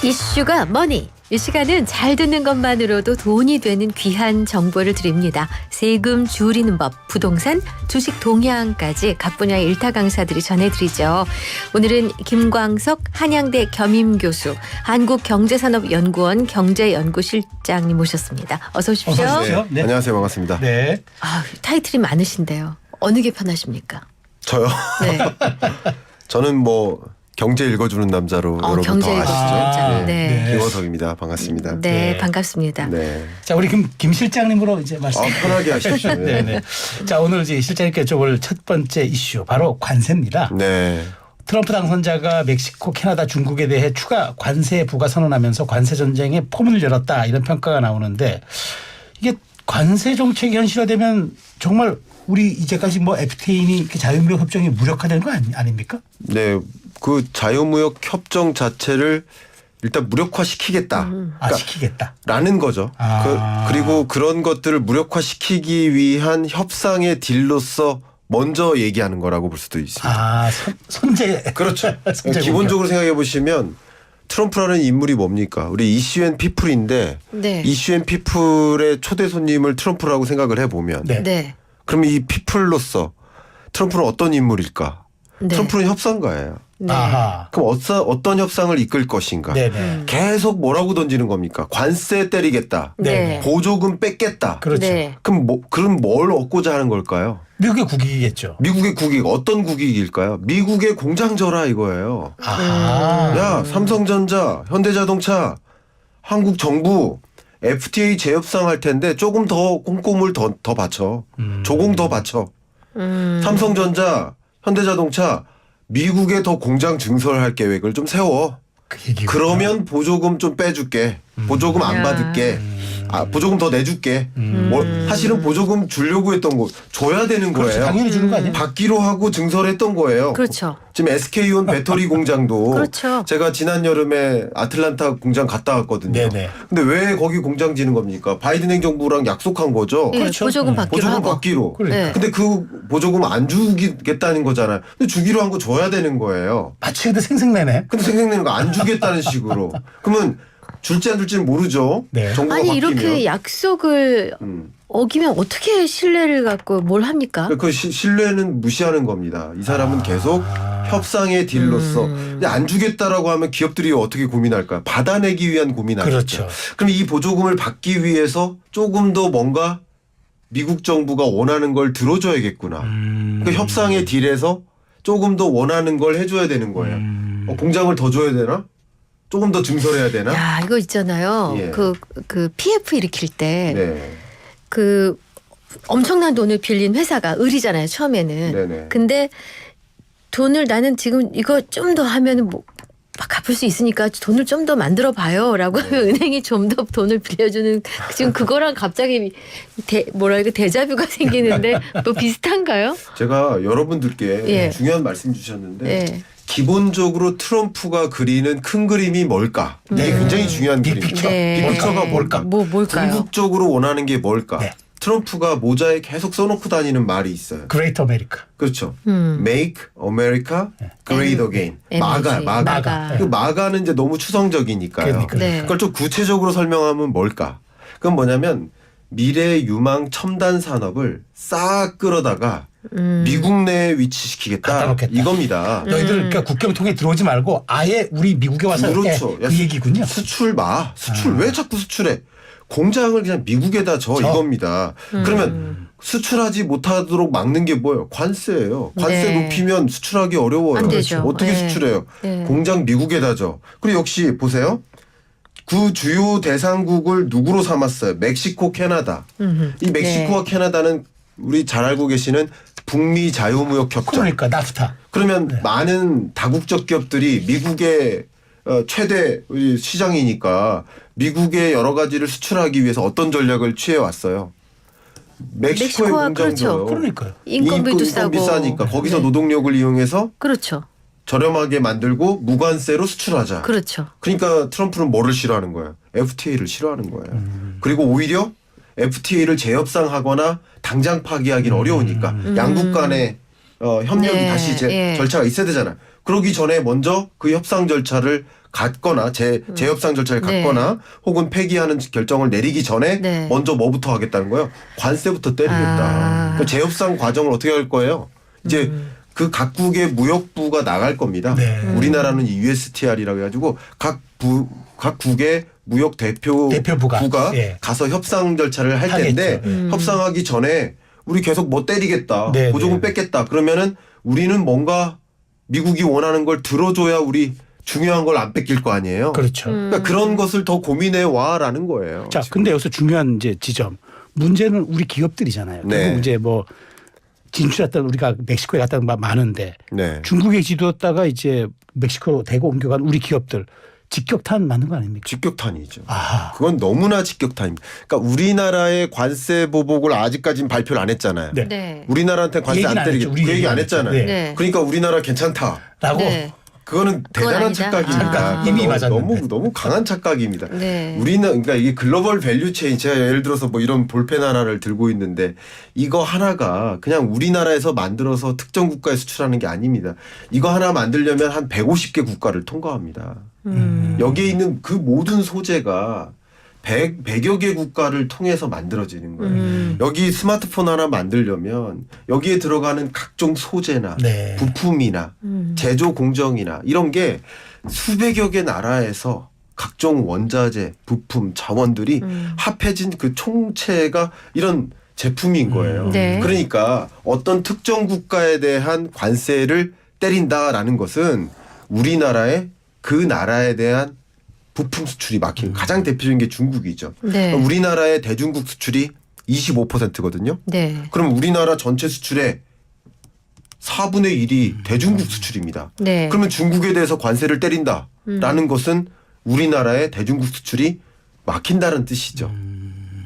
이슈가 머니. 이 시간은 잘 듣는 것만으로도 돈이 되는 귀한 정보를 드립니다. 세금 줄이는 법, 부동산, 주식 동향까지 각 분야의 일타 강사들이 전해드리죠. 오늘은 김광석 한양대 겸임교수, 한국경제산업연구원 경제연구실장님 모셨습니다. 어서 오십시오. 어서 오십시오. 네. 안녕하세요. 반갑습니다. 네. 아, 타이틀이 많으신데요. 어느 게 편하십니까? 저요? 네. 저는 뭐 경제 읽어주는 남자로 여러분 경제 더 아시죠? 읽어주는 네. 네. 김광석입니다. 반갑습니다. 네, 네. 반갑습니다. 네. 자, 우리 김 실장님으로 이제 말씀. 편하게 하십시오. 네, 네. 자, 오늘 이제 실장님께 여쭤볼 첫 번째 이슈 바로 관세입니다. 네. 트럼프 당선자가 멕시코, 캐나다, 중국에 대해 추가 관세 부과 선언하면서 관세 전쟁에 포문을 열었다 이런 평가가 나오는데 이게 관세 정책이 현실화되면 정말 우리 이제까지 뭐 FTA니 자유무역 협정이 무력화되는 거 아닙니까? 네. 그 자유무역 협정 자체를 일단 무력화시키겠다. 시키겠다. 라는 거죠. 그리고 그런 것들을 무력화시키기 위한 협상의 딜로서 먼저 얘기하는 거라고 볼 수도 있습니다. 선제. 그렇죠. 선제 기본적으로 생각해 보시면 트럼프라는 인물이 뭡니까? 우리 이슈앤 피플인데 네. 이슈앤 피플의 초대 손님을 트럼프라고 생각을 해보면 네. 네. 그러면 이 피플로서 트럼프는 어떤 인물일까? 네. 트럼프는 협상가예요. 네. 아하. 그럼 어떤 협상을 이끌 것인가? 네네. 계속 뭐라고 던지는 겁니까? 관세 때리겠다. 네. 보조금 뺏겠다. 그렇죠. 네. 그럼 뭘 얻고자 하는 걸까요? 미국의 국익이겠죠. 미국의 국익 어떤 국익일까요? 미국의 공장 절하 이거예요. 아하. 야, 삼성전자, 현대자동차, 한국 정부 FTA 재협상할 텐데 조금 더 꼼꼼을 더 받쳐. 조공 더 받쳐. 삼성전자, 현대자동차 미국에 더 공장 증설할 계획을 좀 세워. 그 얘기구나. 그러면 보조금 좀 빼줄게. 보조금 안 야. 받을게. 보조금 더 내줄게. 사실은 보조금 주려고 했던 거 줘야 되는 그렇죠. 거예요. 당연히 주는 거 아니에요? 받기로 하고 증설했던 거예요. 그렇죠. 지금 SK온 배터리 공장도 그렇죠. 제가 지난 여름에 아틀란타 공장 갔다 왔거든요. 네네. 근데 왜 거기 공장 지는 겁니까? 바이든 행정부랑 약속한 거죠. 네, 그렇죠. 보조금 받기로 보조금 하고. 받기로. 그러니까. 네. 근데 그 보조금 안 주겠다는 거잖아요. 근데 주기로 한 거 줘야 되는 거예요. 마치 근데 생생내네. 근데 생각내는 거 안 주겠다는 식으로. 그러면 줄지 안 줄지는 모르죠. 네. 정부가 아니 바뀌면. 이렇게 약속을 어기면 어떻게 신뢰를 갖고 뭘 합니까? 그 신뢰는 무시하는 겁니다. 이 사람은 계속 협상의 딜로서 근데 안 주겠다라고 하면 기업들이 어떻게 고민할까요? 받아내기 위한 고민하겠죠. 그렇죠. 그럼 이 보조금을 받기 위해서 조금 더 뭔가 미국 정부가 원하는 걸 들어줘야겠구나. 그 협상의 딜에서 조금 더 원하는 걸 해줘야 되는 거예요. 공장을 더 줘야 되나? 조금 더 증설해야 되나? 야, 이거 있잖아요. 예. 그 PF 일으킬 때 네. 그 엄청난 돈을 빌린 회사가 을이잖아요, 처음에는. 네네. 근데 돈을 나는 지금 이거 좀 더 하면은 뭐 갚을 수 있으니까 돈을 좀 더 만들어 봐요라고 하면 은행이 좀 더 돈을 빌려주는 지금 그거랑 갑자기 데자뷰가 생기는데 뭐 비슷한가요? 제가 여러분들께 예. 중요한 말씀 주셨는데 네. 기본적으로 트럼프가 그리는 큰 그림이 뭘까? 이게 굉장히 중요한 그림이죠. 빅픽처. 네. 빅픽처가 뭘까? 뭘까요? 궁극적으로 원하는 게 뭘까? 네. 트럼프가 모자에 계속 써놓고 다니는 말이 있어요. 그레이트 아메리카. 그렇죠. Make America Great Again. MAG. 마가. 그 마가는 이제 너무 추상적이니까요. 그러니까. 네. 그걸 좀 구체적으로 설명하면 뭘까? 그건 뭐냐면 미래 유망 첨단 산업을 싹 끌어다가 미국 내에 갖다 위치시키겠다. 놓겠다. 이겁니다. 너희들 그러니까 국경 통해 들어오지 말고 아예 우리 미국에 와서 그렇죠. 그 얘기군요. 수출 왜 자꾸 수출해? 공장을 그냥 미국에다 줘 이겁니다. 그러면 수출하지 못하도록 막는 게 뭐예요? 관세예요. 관세 네. 높이면 수출하기 어려워요. 안 되죠. 어떻게 네. 수출해요? 네. 공장 미국에다 줘. 그리고 역시 보세요. 그 주요 대상국을 누구로 삼았어요? 멕시코, 캐나다. 이 멕시코와 네. 캐나다는 우리 잘 알고 계시는 북미 자유무역 협정. 그러니까 나프타. 그러면 많은 다국적 기업들이 미국의 최대 시장이니까 미국의 여러 가지를 수출하기 위해서 어떤 전략을 취해 왔어요. 멕시코의 멕시코와 공장도 그렇죠. 그러니까요. 인건비도 싸고. 비싸니까 거기서 네. 노동력을 이용해서 그렇죠. 저렴하게 만들고 무관세로 수출하자. 그렇죠. 그러니까 트럼프는 뭐를 싫어하는 거예요? FTA를 싫어하는 거예요. 그리고 오히려 FTA를 재협상하거나 당장 파기하기는 어려우니까 양국 간의 협력이 네, 다시 예. 절차가 있어야 되잖아요. 그러기 전에 먼저 그 협상 절차를 갖거나 재협상 절차를 네. 갖거나 혹은 폐기하는 결정을 내리기 전에 네. 먼저 뭐부터 하겠다는 거예요? 관세부터 때리겠다. 그 재협상 과정을 어떻게 할 거예요? 이제 그 각국의 무역부가 나갈 겁니다. 네. 우리나라는 이 USTR이라고 해가지고 각국의 무역 대표부가 예. 가서 협상 절차를 할 텐데 협상하기 전에 우리 계속 뭐 때리겠다. 네, 보조금 네. 뺏겠다. 그러면은 우리는 뭔가 미국이 원하는 걸 들어줘야 우리 중요한 걸 안 뺏길 거 아니에요. 그렇죠. 그러니까 그런 것을 더 고민해 와라는 거예요. 자, 지금. 근데 여기서 중요한 이제 지점. 문제는 우리 기업들이잖아요. 네. 결국 이제 뭐 진출했던 우리가 멕시코에 갔다 많은데 네. 중국에 지도했다가 이제 멕시코로 대거 옮겨간 우리 기업들 직격탄 맞는 거 아닙니까? 직격탄이죠. 아, 그건 너무나 직격탄입니다. 그러니까 우리나라의 관세 보복을 아직까지는 발표를 안 했잖아요. 네. 네. 우리나라한테 관세 얘기는 안 안 때리겠다. 했죠. 우리 그 얘기 얘기는 안 안 했죠. 했잖아요. 네. 네. 그러니까 우리나라 괜찮다. 라고 네. 그거는 그건 대단한 아니다. 착각입니다. 그러니까 이미 맞았는데. 너무 강한 착각입니다. 네. 우리는 그러니까 이게 글로벌 밸류 체인 제가 예를 들어서 뭐 이런 볼펜 하나를 들고 있는데 이거 하나가 그냥 우리나라에서 만들어서 특정 국가에 수출하는 게 아닙니다. 이거 하나 만들려면 한 150개 국가를 통과합니다. 여기에 있는 그 모든 소재가 100여 개 국가를 통해서 만들어지는 거예요. 여기 스마트폰 하나 만들려면 여기에 들어가는 각종 소재나 네. 부품이나 제조 공정이나 이런 게 수백여 개 나라에서 각종 원자재, 부품, 자원들이 합해진 그 총체가 이런 제품인 거예요. 네. 그러니까 어떤 특정 국가에 대한 관세를 때린다라는 것은 우리나라의 그 나라에 대한 부품 수출이 막힌 가장 대표적인 게 중국이죠. 네. 우리나라의 대중국 수출이 25%거든요. 네. 그럼 우리나라 전체 수출의 4분의 1이 대중국 수출입니다. 네. 그러면 중국에 대해서 관세를 때린다라는 것은 우리나라의 대중국 수출이 막힌다는 뜻이죠.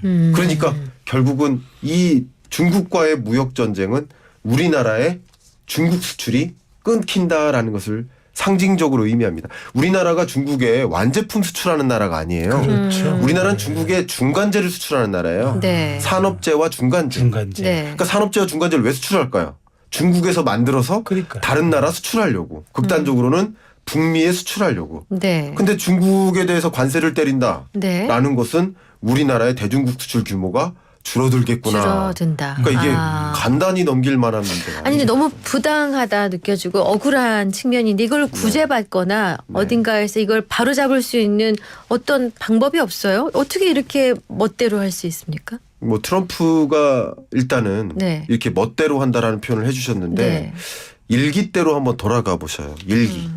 그러니까 결국은 이 중국과의 무역 전쟁은 우리나라의 중국 수출이 끊긴다라는 것을 상징적으로 의미합니다. 우리나라가 중국에 완제품 수출하는 나라가 아니에요. 그렇죠. 우리나라는 중국에 중간재를 수출하는 나라예요. 네. 산업재와 중간재. 중간재. 네. 그러니까 산업재와 중간재를 왜 수출할까요? 중국에서 만들어서 그러니까요. 다른 나라 수출하려고. 극단적으로는 북미에 수출하려고. 네. 근데 중국에 대해서 관세를 때린다라는 네. 것은 우리나라의 대중국 수출 규모가 줄어들겠구나. 줄어든다. 그러니까 이게 아. 간단히 넘길 만한 문제가 아니 근데 너무 부당하다 느껴지고 억울한 측면인데 이걸 구제받거나 어딘가에서 이걸 바로잡을 수 있는 어떤 방법이 없어요? 어떻게 이렇게 멋대로 할 수 있습니까? 뭐 트럼프가 일단은 네. 이렇게 멋대로 한다라는 표현을 해주셨는데 네. 일기대로 한번 돌아가 보셔요. 일기.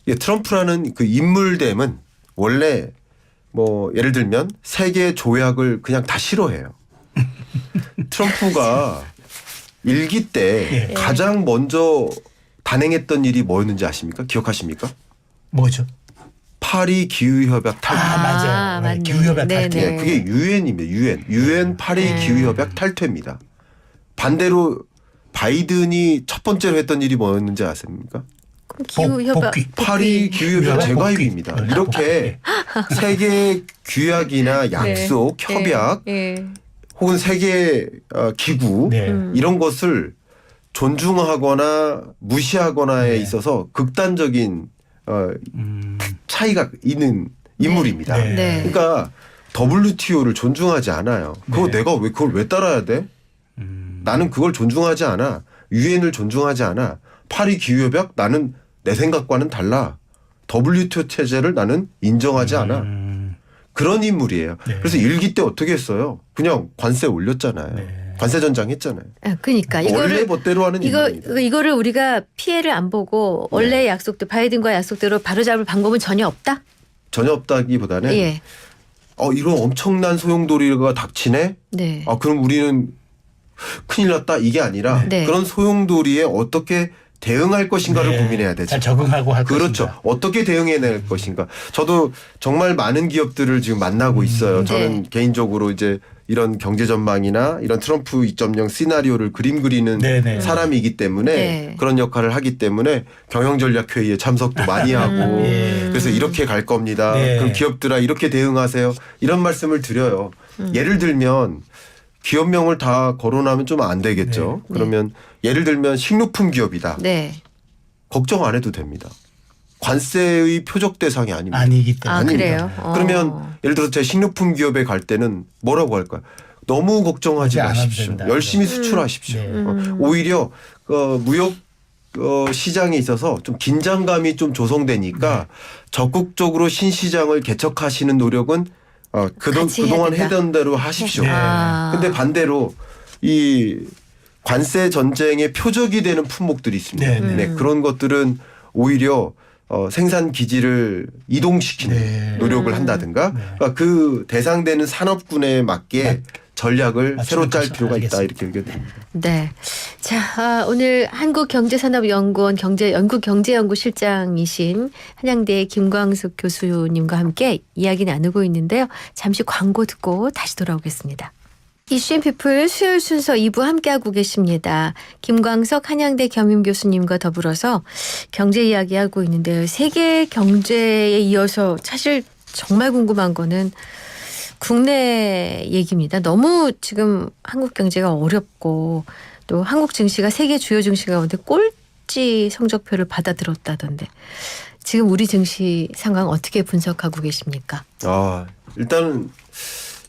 이 트럼프라는 그 인물됨은 원래 뭐 예를 들면 세계 조약을 그냥 다 싫어해요. 트럼프가 일기 때 예. 가장 먼저 단행했던 일이 뭐였는지 아십니까? 기억하십니까? 뭐죠? 파리 기후협약 탈퇴. 아, 맞아요. 네, 맞네. 기후협약 네네. 탈퇴. 예, 그게 유엔입니다. 유엔 파리 네. 기후협약 탈퇴입니다. 반대로 바이든이 첫 번째로 했던 일이 뭐였는지 아십니까? 기후 협약 복귀. 파리 기후협약 복귀. 재가입입니다. 복귀. 이렇게 세계 규약이나 약속, 네. 협약 네. 혹은 세계 기구 네. 이런 것을 존중하거나 무시하거나에 네. 있어서 극단적인 차이가 있는 인물입니다. 네. 네. 그러니까 WTO를 존중하지 않아요. 그거 네. 내가 왜 그걸 왜 따라야 돼? 나는 그걸 존중하지 않아. 유엔을 존중하지 않아. 파리 기후협약 나는 내 생각과는 달라. WTO 체제를 나는 인정하지 않아. 그런 인물이에요. 네. 그래서 일기 때 어떻게 했어요? 그냥 관세 올렸잖아요. 네. 관세 전장했잖아요. 아, 그러니까 원래 이거를 멋대로 하는 인물입니다. 이거를 우리가 피해를 안 보고 원래 약속대 바이든과 약속대로 바로잡을 방법은 전혀 없다. 전혀 없다기보다는 예. 이런 엄청난 소용돌이가 닥치네. 네. 그럼 우리는 큰일 났다 이게 아니라 네. 그런 소용돌이에 어떻게 대응할 것인가를 네. 고민해야 되죠. 잘 적응하고 할 그렇죠. 것인가. 어떻게 대응해낼 것인가. 저도 정말 많은 기업들을 지금 만나고 있어요. 저는 네. 개인적으로 이제 이런 경제 전망이나 이런 트럼프 2.0 시나리오를 그림 그리는 네네. 사람이기 때문에 네. 그런 그런 역할을 하기 때문에 경영전략회의에 참석도 많이 하고 예. 그래서 이렇게 갈 겁니다. 네. 그럼 기업들아 이렇게 대응하세요. 이런 말씀을 드려요. 예를 들면 기업명을 다 거론하면 좀 안 되겠죠. 네. 그러면 예를 들면 식료품 기업이다. 네. 걱정 안 해도 됩니다. 관세의 표적 대상이 아닙니다. 아니기 때문에. 아, 아닙니다. 그래요? 그러면 예를 들어서 제 식료품 기업에 갈 때는 뭐라고 할까요? 너무 걱정하지 하지 않아도 마십시오. 된다. 열심히 수출하십시오. 네. 오히려 무역 시장에 있어서 좀 긴장감이 좀 조성되니까 적극적으로 신시장을 개척하시는 노력은 같이 해야 그동안 된다. 해던 대로 하십시오. 네. 근데 반대로 이 관세 전쟁의 표적이 되는 품목들이 있습니다. 네, 네. 그런 것들은 오히려 생산 기지를 이동시키는 네. 노력을 한다든가 네. 그러니까 그 대상되는 산업군에 맞게 전략을 새로 짤 맞추는 필요가 있다 알겠습니다. 이렇게 의견됩니다. 네. 자, 오늘 한국경제산업연구원 연구경제연구실장이신 한양대 김광숙 교수님과 함께 이야기 나누고 있는데요. 잠시 광고 듣고 다시 돌아오겠습니다. 이슈앤피플 수요일 순서 2부 함께하고 계십니다. 김광석 한양대 겸임교수님과 더불어서 경제 이야기하고 있는데요. 세계 경제에 이어서 사실 정말 궁금한 거는 국내 얘기입니다. 너무 지금 한국 경제가 어렵고 또 한국 증시가 세계 주요 증시 가운데 꼴찌 성적표를 받아들었다던데 지금 우리 증시 상황 어떻게 분석하고 계십니까? 일단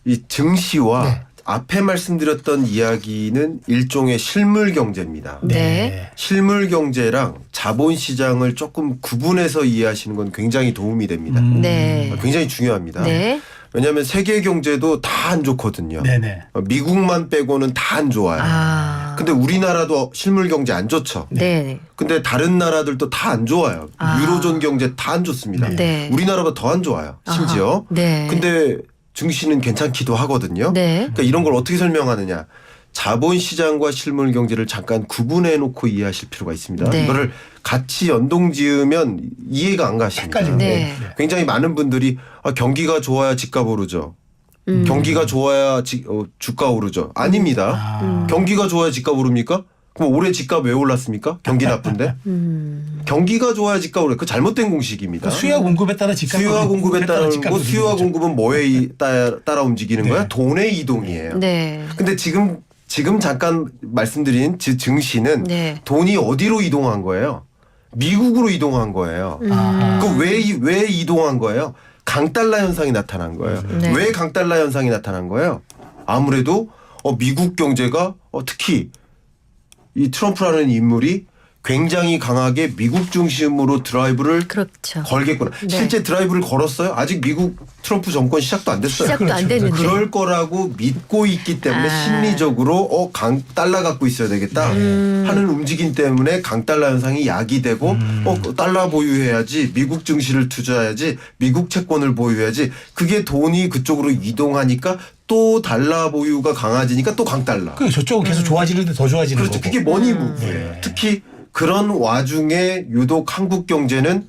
이 증시와 네. 앞에 말씀드렸던 이야기는 일종의 실물 경제입니다. 네. 실물 경제랑 자본 시장을 조금 구분해서 이해하시는 건 굉장히 도움이 됩니다. 네. 굉장히 중요합니다. 네. 왜냐하면 세계 경제도 다 안 좋거든요. 네네. 미국만 빼고는 다 안 좋아요. 아. 근데 우리나라도 실물 경제 안 좋죠. 네. 근데 다른 나라들도 다 안 좋아요. 아. 유로존 경제 다 안 좋습니다. 네. 우리나라보다 더 안 좋아요. 심지어. 아하. 네. 근데 증시는 괜찮기도 하거든요. 네. 그러니까 이런 걸 어떻게 설명하느냐. 자본시장과 실물 경제를 잠깐 구분해 놓고 이해하실 필요가 있습니다. 네. 이거를 같이 연동지으면 이해가 안 가십니다. 헷갈리네. 네. 굉장히 많은 분들이 경기가 좋아야 집값 오르죠. 경기가 좋아야 주가 오르죠. 아닙니다. 아. 경기가 좋아야 집값 오릅니까? 그럼 올해 집값 왜 올랐습니까? 경기 나쁜데? 경기가 좋아야 집값 오르. 그 잘못된 공식입니다. 그 수요와 공급에 따라 집값 수요와 공급에 따라 오르고 수요와 거죠. 공급은 뭐에 따라 움직이는 네. 거야? 돈의 이동이에요. 네. 근데 지금 잠깐 말씀드린 증시는 네. 돈이 어디로 이동한 거예요? 미국으로 이동한 거예요. 아하. 그 왜 이동한 거예요? 강달러 현상이 나타난 거예요. 네. 왜 강달러 현상이 나타난 거예요? 아무래도 미국 경제가 특히 이 트럼프라는 인물이 굉장히 강하게 미국 중심으로 드라이브를 그렇죠. 걸겠구나. 네. 실제 드라이브를 걸었어요? 아직 미국 트럼프 정권 시작도 안 됐어요. 시작도 안 그렇죠. 됐는데. 그럴 거라고 믿고 있기 때문에 아. 심리적으로 달러 갖고 있어야 되겠다 하는 움직임 때문에 강달러 현상이 야기되고 달러 보유해야지 미국 증시를 투자해야지 미국 채권을 보유해야지 그게 돈이 그쪽으로 이동하니까 또 달러 보유가 강해지니까 또 강달러. 그 저쪽은 계속 좋아지는데 더 좋아지는 그렇죠. 거고. 그게 머니무브예요. 네. 특히 그런 와중에 유독 한국 경제는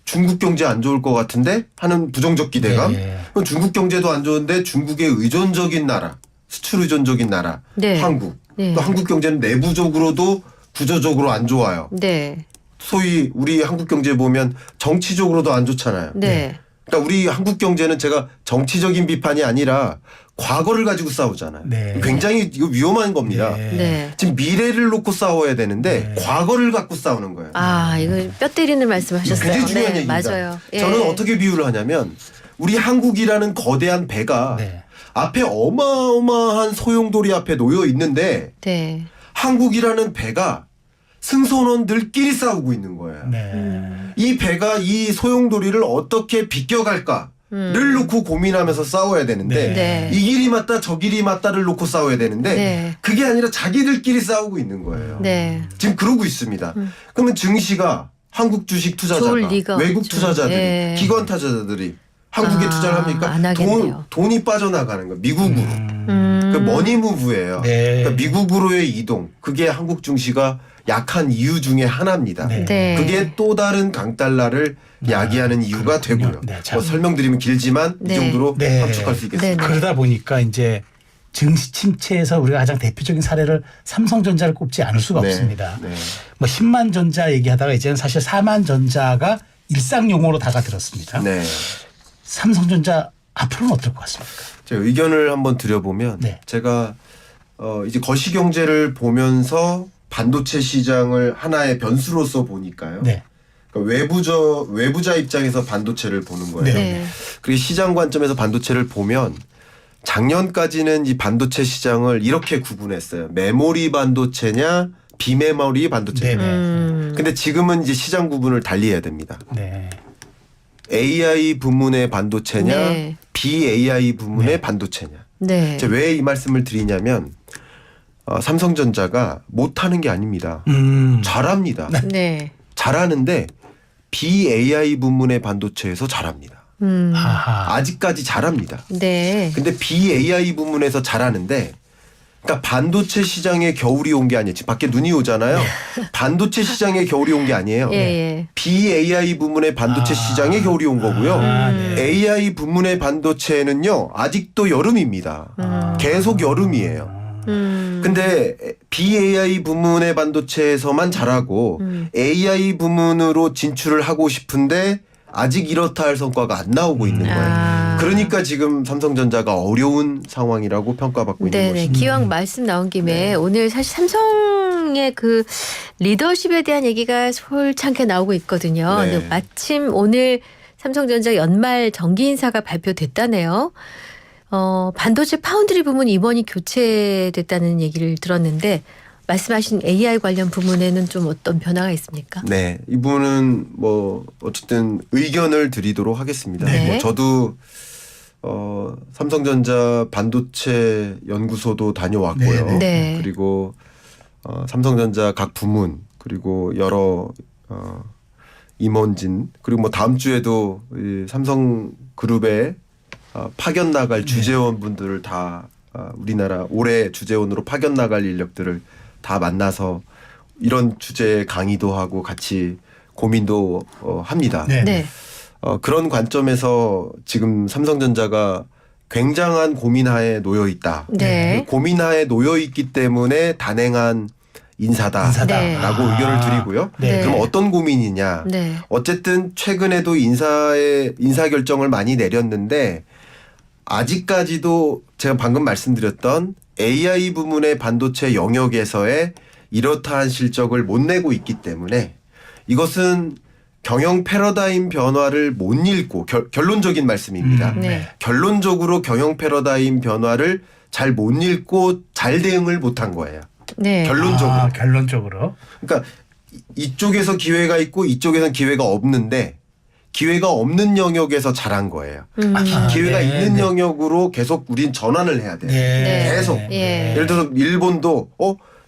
중국 경제 안 좋을 것 같은데 하는 부정적 기대감. 네. 그럼 중국 경제도 안 좋은데 중국의 의존적인 나라, 수출 의존적인 나라, 네. 한국. 네. 또 한국 경제는 내부적으로도 구조적으로 안 좋아요. 네. 소위 우리 한국 경제 보면 정치적으로도 안 좋잖아요. 네. 그러니까 우리 한국 경제는 제가 정치적인 비판이 아니라 과거를 가지고 싸우잖아요. 네. 굉장히 이거 위험한 겁니다. 네. 네. 지금 미래를 놓고 싸워야 되는데 과거를 갖고 싸우는 거예요. 아, 이거 뼈 때리는 말씀하셨어요. 굉장히 중요한 네, 얘기입니다. 맞아요. 예. 저는 어떻게 비유를 하냐면 우리 한국이라는 거대한 배가 네. 앞에 어마어마한 소용돌이 앞에 놓여 있는데 네. 한국이라는 배가 승선원들끼리 싸우고 있는 거예요. 네. 이 배가 이 소용돌이를 어떻게 비껴갈까를 놓고 고민하면서 싸워야 되는데 네. 이 길이 맞다 저 길이 맞다를 놓고 싸워야 되는데 네. 그게 아니라 자기들끼리 싸우고 있는 거예요. 네. 지금 그러고 있습니다. 그러면 증시가 한국 주식 투자자가 좋을 리가 외국 없죠. 투자자들이 네. 기관 투자자들이 한국에 아, 투자를 합니까? 안 하겠네요. 돈이 빠져나가는 거 미국으로. 음. 그 머니무브예요. 네. 그러니까 미국으로의 이동 그게 한국 증시가 약한 이유 중에 하나입니다. 네. 네. 그게 또 다른 강달러를 야기하는 이유가 그렇군요. 되고요. 네, 참. 뭐 설명드리면 길지만 네. 이 정도로 네. 함축할 수 있겠습니다. 네. 그러다 보니까 이제 증시 침체에서 우리가 가장 대표적인 사례를 삼성전자를 꼽지 않을 수가 네. 없습니다. 네. 뭐 10만 전자 얘기하다가 이제는 사실 4만 전자가 일상 용어로 다가들었습니다. 네. 삼성전자 앞으로는 어떨 것 같습니까? 제 의견을 한번 드려보면 네. 제가 이제 거시경제를 보면서 반도체 시장을 하나의 변수로서 보니까요. 네. 그러니까 외부자 입장에서 반도체를 보는 거예요. 네. 네. 그리고 시장 관점에서 반도체를 보면 작년까지는 이 반도체 시장을 이렇게 구분했어요. 메모리 반도체냐 비메모리 반도체냐. 네네. 근데 지금은 이제 시장 구분을 달리 해야 됩니다. 네. AI 부문의 반도체냐 네. BAI 부문의 네. 반도체냐. 네. 제가 왜 이 말씀을 드리냐면 삼성전자가 못하는 게 아닙니다. 잘합니다. 네. 잘하는데 BAI 부문의 반도체에서 잘합니다. 아하. 아직까지 잘합니다. 네. 근데 BAI 부문에서 잘하는데 그러니까 반도체 시장에 겨울이 온 게 아니에요. 지금 밖에 눈이 오잖아요. 반도체 시장에 겨울이 온 게 아니에요. 예, 예. BAI 부문의 반도체 시장에 겨울이 온 거고요. 네. AI 부문의 반도체는요. 아직도 여름입니다. 계속 여름이에요. 근데 BAI 부문의 반도체에서만 잘하고 AI 부문으로 진출을 하고 싶은데 아직 이렇다 할 성과가 안 나오고 있는 거예요. 아. 그러니까 지금 삼성전자가 어려운 상황이라고 평가받고 있는 네네. 것이죠. 기왕 말씀 나온 김에 네. 오늘 사실 삼성의 그 리더십에 대한 얘기가 솔창게 나오고 있거든요. 네. 근데 마침 오늘 삼성전자 연말 정기 인사가 발표됐다네요. 반도체 파운드리 부문 임원이 교체됐다는 얘기를 들었는데 말씀하신 AI 관련 부문에는 좀 어떤 변화가 있습니까? 네, 이분은 뭐 어쨌든 의견을 드리도록 하겠습니다. 네. 뭐 저도 삼성전자 반도체 연구소도 다녀왔고요. 네, 네. 그리고 삼성전자 각 부문 그리고 여러 임원진 그리고 뭐 다음 주에도 이 삼성그룹에 파견 나갈 주재원분들을 다 우리나라 올해 주재원으로 파견 나갈 인력들을 다 만나서 이런 주제에 강의도 하고 같이 고민도 합니다. 네. 네. 그런 관점에서 지금 삼성전자가 굉장한 고민하에 놓여 있다. 네. 고민하에 놓여 있기 때문에 단행한 인사다라고 네. 의견을 드리고요. 네. 그럼 어떤 고민이냐? 네. 어쨌든 최근에도 인사 결정을 많이 내렸는데 아직까지도 제가 방금 말씀드렸던 AI 부문의 반도체 영역에서의 이렇다한 실적을 못 내고 있기 때문에 이것은 경영 패러다임 변화를 못 읽고 결론적인 말씀입니다. 네. 결론적으로 경영 패러다임 변화를 잘 못 읽고 잘 대응을 못한 거예요. 네. 결론적으로. 결론적으로. 그러니까 이쪽에서 기회가 있고 이쪽에서는 기회가 없는데 기회가 없는 영역에서 잘한 거예요. 기회가 네, 있는 네. 영역으로 계속 우린 전환을 해야 돼요. 네. 계속. 예. 예를 들어서 일본도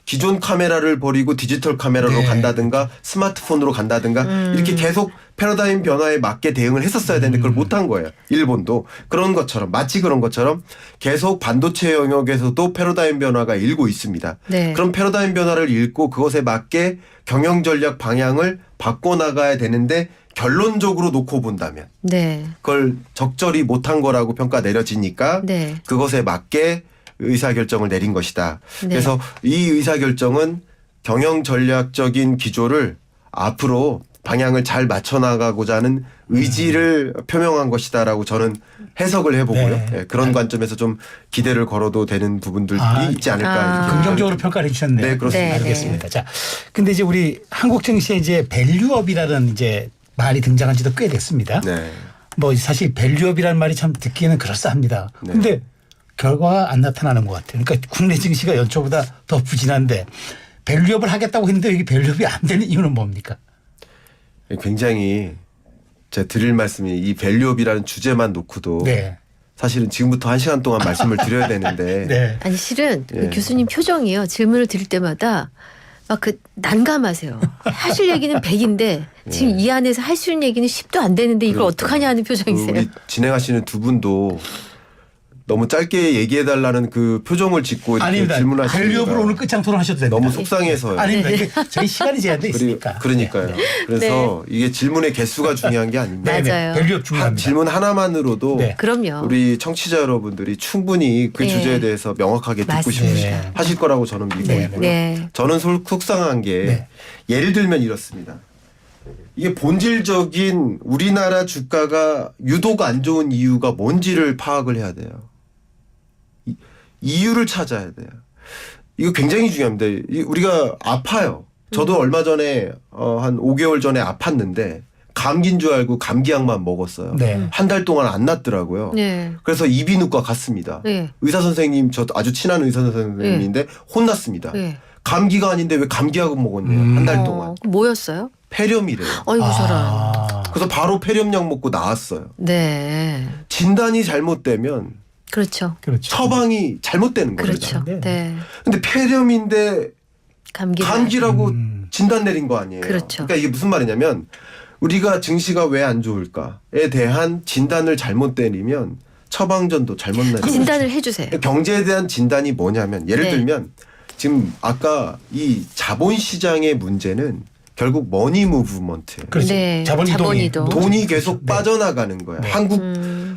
기존 카메라를 버리고 디지털 카메라로 네. 간다든가 스마트폰으로 간다든가 이렇게 계속 패러다임 변화에 맞게 대응을 했었어야 되는데 그걸 못한 거예요. 일본도. 그런 것처럼 마치 그런 것처럼 계속 반도체 영역에서도 패러다임 변화가 일고 있습니다. 네. 그럼 패러다임 변화를 읽고 그것에 맞게 경영 전략 방향을 바꿔나가야 되는데 결론적으로 놓고 본다면 네. 그걸 적절히 못한 거라고 평가 내려지니까 네. 그것에 맞게 의사결정을 내린 것이다. 네. 그래서 이 의사결정은 경영 전략적인 기조를 앞으로 방향을 잘 맞춰나가고자 하는 의지를 표명한 것이다라고 저는 해석을 해보고요. 네. 예, 그런 관점에서 좀 기대를 걸어도 되는 부분들이 있지 않을까. 아. 이렇게 긍정적으로 평가를 해주셨네요. 네, 그렇습니다. 네. 알겠습니다. 자, 근데 이제 우리 한국 증시에 이제 밸류업이라는 이제 말이 등장한 지도 꽤 됐습니다. 네. 뭐 사실 밸류업이라는 말이 참 듣기에는 그럴싸합니다. 네. 근데 결과가 안 나타나는 것 같아요. 그러니까 국내 증시가 연초보다 더 부진한데 밸류업을 하겠다고 했는데 이게 밸류업이 안 되는 이유는 뭡니까? 굉장히 제가 드릴 말씀이 이 밸류업이라는 주제만 놓고도 네. 사실은 지금부터 1시간 동안 말씀을 드려야 되는데 네. 아니 실은 그 예. 교수님 표정이요. 질문을 드릴 때마다 막 그 난감하세요. 하실 얘기는 100인데 지금 이 안에서 할 수 있는 얘기는 10도 안 되는데 이걸 그러니까요. 어떡하냐 하는 표정이세요. 우리 진행하시는 두 분도 너무 짧게 얘기해달라는 그 표정을 짓고 이렇게 아닙니다. 질문하시니까 밸류업으로 오늘 끝장 토론하셔도 됩니다. 너무 속상해서요. 아닙니다. 이게 저희 시간이 제한돼 있으니까. 그러니까요. 네. 그래서 이게 질문의 개수가 중요한 게 아닙니다. 네. 맞아요. 밸류업 중요합니다. 질문 하나만으로도 네. 그럼요. 우리 청취자 여러분들이 충분히 그 네. 주제에 대해서 명확하게 듣고 맞습니다. 싶으시 하실 거라고 저는 믿고 네. 있고요. 네. 저는 속상한 게 네. 예를 들면 이렇습니다. 이게 본질적인 우리나라 주가가 유독 안 좋은 이유가 뭔지를 파악을 해야 돼요. 이유를 찾아야 돼요. 이거 굉장히 중요합니다. 우리가 아파요. 저도 얼마 전에 한 5개월 전에 아팠는데 감기인 줄 알고 감기약만 먹었어요. 네. 한 달 동안 안 낫더라고요. 네. 그래서 이비인후과 갔습니다. 네. 의사 선생님 저 아주 친한 의사 선생님인데 혼났습니다. 네. 감기가 아닌데 왜 감기약을 먹었네요. 한 달 동안. 뭐였어요? 폐렴이래요. 아이고 저런. 그래서 바로 폐렴약 먹고 나았어요. 네. 진단이 잘못되면 그렇죠. 그렇죠. 처방이 잘못되는 거죠. 그렇죠. 네. 네. 근데 폐렴인데 감기라고 진단 내린 거 아니에요. 그렇죠. 그러니까 이게 무슨 말이냐면 우리가 증시가 왜 안 좋을까에 대한 진단을 잘못 내리면 처방전도 잘못 내리죠. 진단을 해주세요. 경제에 대한 진단이 뭐냐면 예를 네. 들면 지금 아까 이 자본시장의 문제는 결국 머니 무브먼트예요. 그렇죠. 네. 자본 이동이 자본 이동. 돈이 계속 네. 빠져나가는 거야. 네.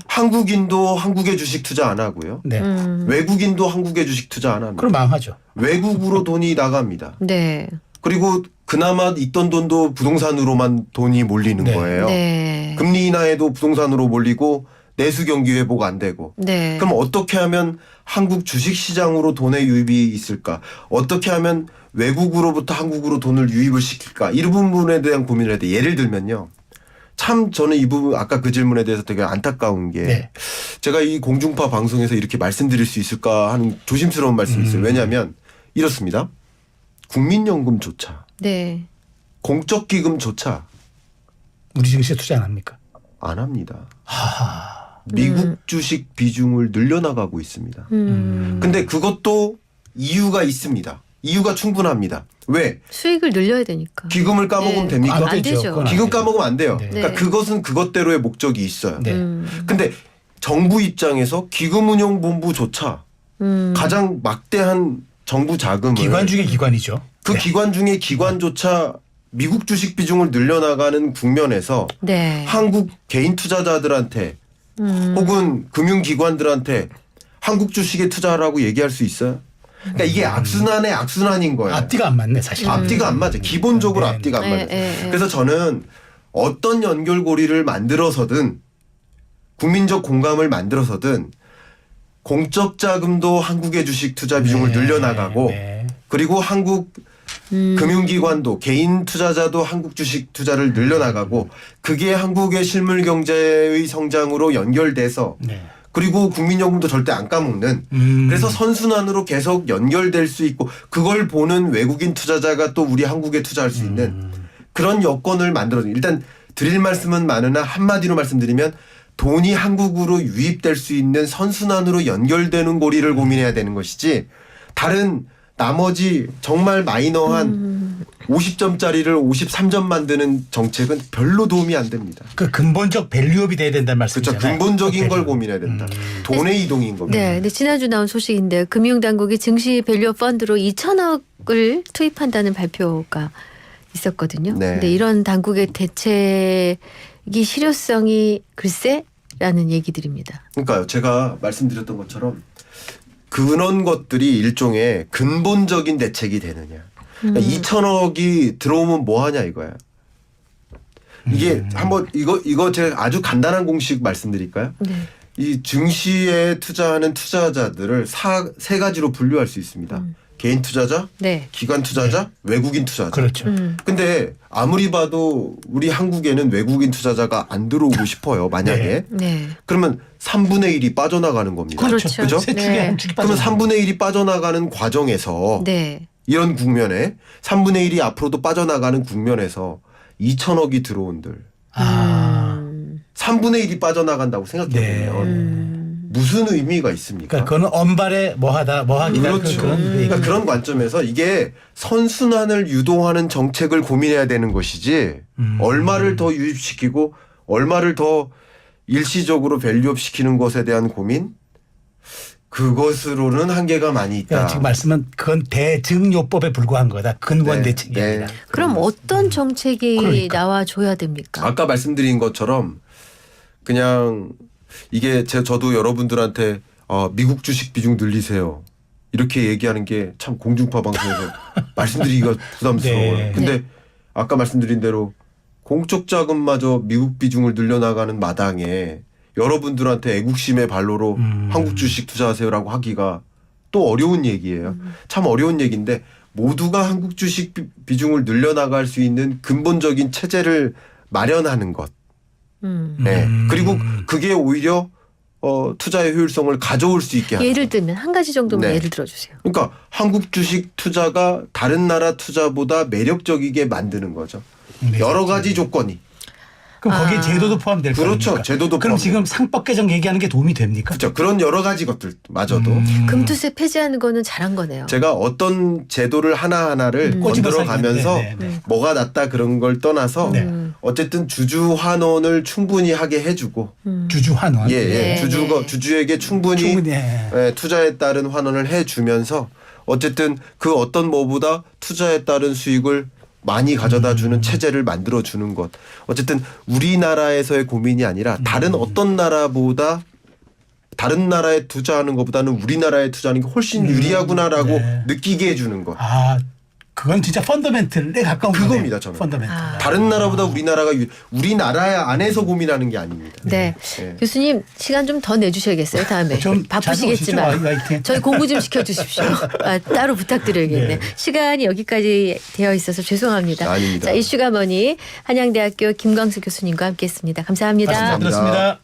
한국인도 한국의 주식 투자 안 하고요. 네. 외국인도 한국의 주식 투자 안 합니다. 그럼 망하죠. 외국으로 돈이 나갑니다. 네. 그리고 그나마 있던 돈도 부동산으로만 돈이 몰리는 네. 거예요. 네. 금리 인하에도 부동산으로 몰리고 내수 경기 회복 안 되고. 네. 그럼 어떻게 하면 한국 주식 시장으로 돈의 유입이 있을까? 어떻게 하면 외국으로부터 한국으로 돈을 유입을 시킬까? 이 부분에 대한 고민을 해야 돼. 예를 들면요. 참 저는 이 부분 아까 그 질문에 대해서 되게 안타까운 게 네. 제가 이 공중파 방송에서 이렇게 말씀드릴 수 있을까 하는 조심스러운 말씀이 있어요. 왜냐하면 이렇습니다. 국민연금조차 네. 공적기금조차 우리 증시에 투자 안 합니까? 안 합니다. 미국 주식 비중을 늘려나가고 있습니다. 근데 그것도 이유가 있습니다. 이유가 충분합니다. 왜? 수익을 늘려야 되니까. 기금을 까먹으면 네. 됩니까? 안 되죠. 그건 안 기금 되죠. 까먹으면 안 돼요. 네. 그러니까 그것은 그것대로의 목적이 있어요. 네. 근데 정부 입장에서 기금운용본부조차 가장 막대한 정부 자금을 기관 중에 기관이죠. 그 네. 기관 중에 기관조차 미국 주식 비중을 늘려나가는 국면에서 네. 한국 개인 투자자들한테 혹은 금융기관들한테 한국 주식에 투자하라고 얘기할 수 있어요? 그러니까 이게 악순환의 악순환인 거예요. 앞뒤가 안 맞네 사실. 앞뒤가 안 맞아요. 기본적으로 네. 앞뒤가 안 네, 맞아요. 네, 네. 그래서 저는 어떤 연결고리를 만들어서든 국민적 공감을 만들어서든 공적 자금도 한국의 주식 투자 비중을 네. 늘려나가고 네. 그리고 한국 금융기관도 개인 투자자도 한국 주식 투자를 늘려나가고 그게 한국의 실물 경제의 성장으로 연결돼서 네. 그리고 국민연금도 절대 안 까먹는 그래서 선순환으로 계속 연결될 수 있고 그걸 보는 외국인 투자자가 또 우리 한국에 투자할 수 있는 그런 여건을 만들어서 일단 드릴 말씀은 많으나 한마디로 말씀드리면 돈이 한국으로 유입될 수 있는 선순환으로 연결되는 고리를 고민해야 되는 것이지 다른 나머지 정말 마이너한 50점짜리를 53점 만드는 정책은 별로 도움이 안 됩니다. 그 근본적 밸류업이 돼야 된다는 그렇죠. 말씀이잖아요. 근본적인 걸 밸류. 고민해야 된다. 돈의 이동인 겁니다. 네, 근데 지난주 나온 소식인데 금융당국이 증시 밸류 펀드로 2천억을 투입한다는 발표가 있었거든요. 네. 근데 이런 당국의 대책이 실효성이 글쎄라는 얘기들입니다. 그러니까요. 제가 말씀드렸던 것처럼 그런 것들이 일종의 근본적인 대책이 되느냐. 그러니까 2천억이 들어오면 뭐 하냐 이거야. 이게 한번 이거 제가 아주 간단한 공식 말씀드릴까요? 네. 이 증시에 투자하는 투자자들을 세 가지로 분류할 수 있습니다. 개인 투자자, 네. 기관 투자자, 외국인 투자자. 그렇죠. 근데 아무리 봐도 우리 한국에는 외국인 투자자가 안 들어오고 싶어요. 만약에. 네. 그러면 3분의 1이 빠져나가는 겁니다. 그렇죠. 그죠? 세 축에 네. 한 축이 그러면 빠져나가는 3분의 1이 빠져나가는 과정에서 네. 이런 국면에 3분의 1이 앞으로도 빠져나가는 국면에서 2천억이 들어온들 아. 3분의 1이 빠져나간다고 생각해보면 무슨 의미가 있습니까? 그러니까 그거는 언발에 뭐하다 뭐하기다 그렇죠. 그런 얘기. 그러니까 그런 관점에서 이게 선순환을 유도하는 정책을 고민해야 되는 것이지 얼마를 더 유입시키고 얼마를 더 일시적으로 밸류업 시키는 것에 대한 고민 그것으로는 한계가 많이 있다. 그러니까 지금 말씀은 그건 대증요법에 불과한 거다. 근원 네, 대책이 네. 아니라. 그럼 어떤 정책이 그러니까. 나와줘야 됩니까? 아까 말씀드린 것처럼 그냥 이게 저도 여러분들한테 미국 주식 비중 늘리세요. 이렇게 얘기하는 게 참 공중파 방송에서 말씀드리기가 부담스러워요. 네. 근데 네. 아까 말씀드린 대로 공적 자금마저 미국 비중을 늘려나가는 마당에 여러분들한테 애국심의 발로로 한국 주식 투자하세요라고 하기가 또 어려운 얘기예요. 참 어려운 얘기인데 모두가 한국 주식 비중을 늘려나갈 수 있는 근본적인 체제를 마련하는 것. 네. 그리고 그게 오히려 투자의 효율성을 가져올 수 있게 하는. 예를 들면 한 가지 정도만 네. 예를 들어주세요. 그러니까 한국 주식 투자가 다른 나라 투자보다 매력적이게 만드는 거죠. 여러 가지 조건이. 그럼 거기에 제도도 포함될 거예요. 그렇죠. 제도도 그럼 포함돼요. 지금 상법 개정 얘기하는 게 도움이 됩니까? 그렇죠. 그런 여러 가지 것들마저도 금투세 폐지하는 거는 잘한 거네요. 제가 어떤 제도를 하나하나를 꼬집어서 건드려 가면서 네, 네, 네. 뭐가 낫다 그런 걸 떠나서 네. 어쨌든 주주 환원을 충분히 하게 해주고 주주 환원. 예, 네, 주주에게 충분히 예, 투자에 따른 환원을 해주면서 어쨌든 그 어떤 뭐보다 투자에 따른 수익을 많이 가져다 주는 체제를 만들어 주는 것. 어쨌든 우리나라에서의 고민이 아니라 다른 어떤 나라보다 다른 나라에 투자하는 것보다는 우리나라에 투자하는 게 훨씬 유리하구나라고 네. 느끼게 해주는 것. 아, 그건 진짜 펀더멘틀에 가까운 그겁니다, 거네요. 저는. 펀더멘틀. 다른 나라보다 우리나라 안에서 고민하는 게 아닙니다. 네. 네. 교수님 시간 좀 더 내주셔야겠어요. 다음에. 좀 바쁘시겠지만 자주 오시죠, 화이팅. 저희 공부 좀 시켜주십시오. 따로 부탁드려야겠네. 네. 시간이 여기까지 되어 있어서 죄송합니다. 아닙니다. 자, 이슈가 뭐니 한양대학교 김광수 교수님과 함께했습니다. 감사합니다. 말씀 잘 들었습니다.